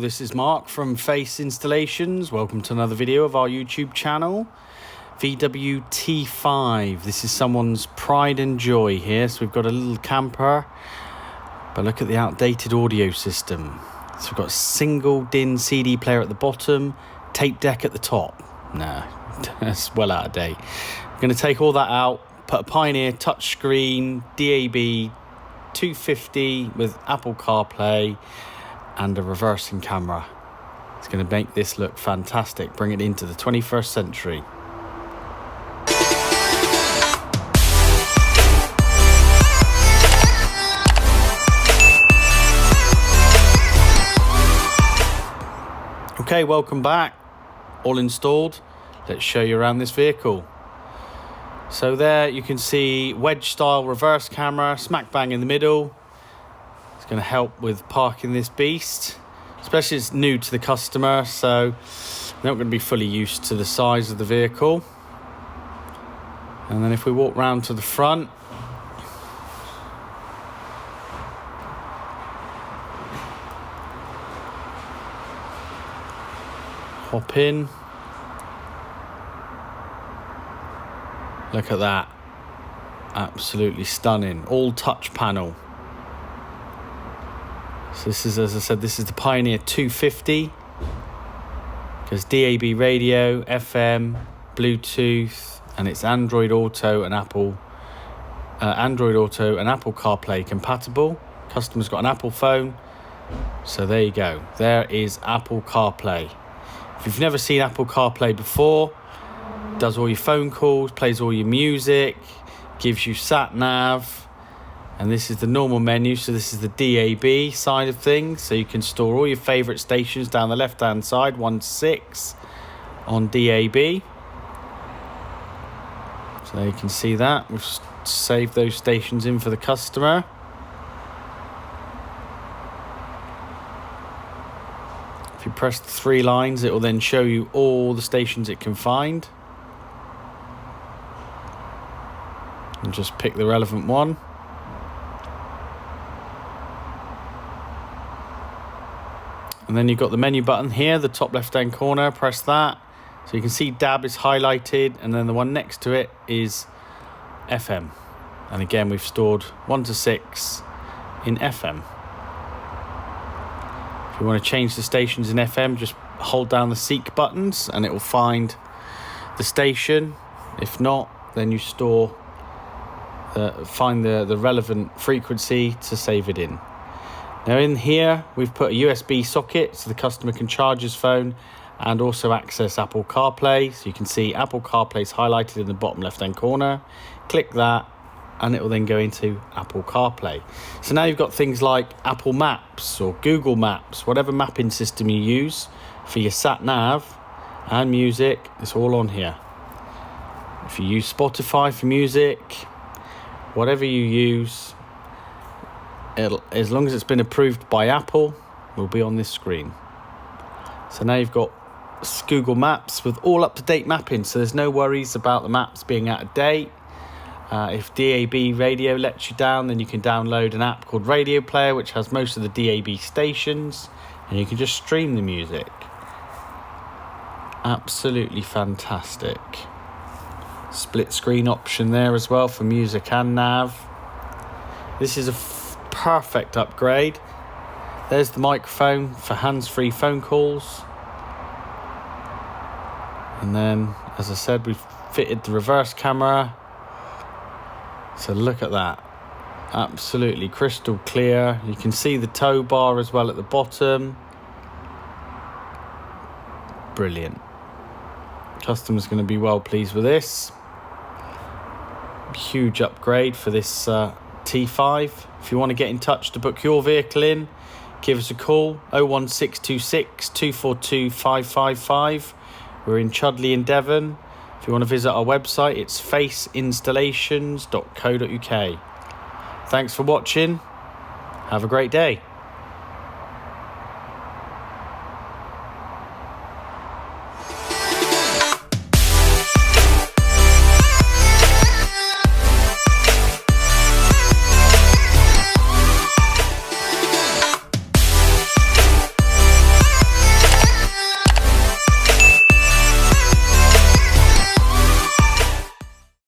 this is Mark from Phace Installations. Welcome to another video of our YouTube channel. VWT5. This is someone's pride and joy here. So we've got a little camper, but look at the outdated audio system. So we've got a single DIN CD player at the bottom, tape deck at the top. Nah, that's well out of date. I'm going to take all that out, put a Pioneer touchscreen DAB 250 with Apple Carplay and a reversing camera. It's going to make this look fantastic, bring it into the 21st century. Okay, welcome back. All installed. Let's show you around this vehicle. So there you can see wedge style reverse camera, smack bang in the middle. It's going to help with parking this beast, especially it's new to the customer, so they're not going to be fully used to the size of the vehicle. And then if we walk round to the front, hop in. Look at that. Absolutely stunning. All touch panel. So this is, as I said, this is the Pioneer 250. There's DAB radio, FM, Bluetooth, and it's Android Auto and Apple CarPlay compatible. Customer's got an Apple phone. So there you go. There is Apple CarPlay. If you've never seen Apple CarPlay before, does all your phone calls, plays all your music, gives you sat nav, and this is the normal menu. So this is the DAB side of things, so you can store all your favorite stations down the left hand side, 1 to 6 on DAB. So you can see that we've saved those stations in for the customer. If you press the 3 lines, it will then show you all the stations it can find. And just pick the relevant one. And then you've got the menu button here, the top left hand corner, press that. So you can see DAB is highlighted, and then the one next to it is FM. And again, we've stored 1 to 6 in FM. If you want to change the stations in FM, just hold down the seek buttons and it will find the station. If not, then you find the relevant frequency to save it in. Now in here we've put a USB socket so the customer can charge his phone and also access Apple CarPlay. So you can see Apple CarPlay is highlighted in the bottom left hand corner. Click that and it will then go into Apple CarPlay. So now you've got things like Apple Maps or Google Maps, whatever mapping system you use for your sat nav and music, it's all on here. If you use Spotify for music, whatever you use, as long as it's been approved by Apple, will be on this screen. So now you've got Google Maps with all up-to-date mapping, so there's no worries about the maps being out of date. If DAB radio lets you down, then you can download an app called Radio Player, which has most of the DAB stations, and you can just stream the music. Absolutely fantastic. Split screen option there as well for music and nav. This is a perfect upgrade. There's the microphone for hands-free phone calls. And then, as I said, we've fitted the reverse camera. So look at that. Absolutely crystal clear. You can see the tow bar as well at the bottom. Brilliant. Customer's going to be well pleased with this. Huge upgrade for this T5. If you want to get in touch to book your vehicle in, give us a call, 01626 242 555. We're in Chudley in Devon. If you want to visit our website, it's faceinstallations.co.uk. Thanks for watching. Have a great day.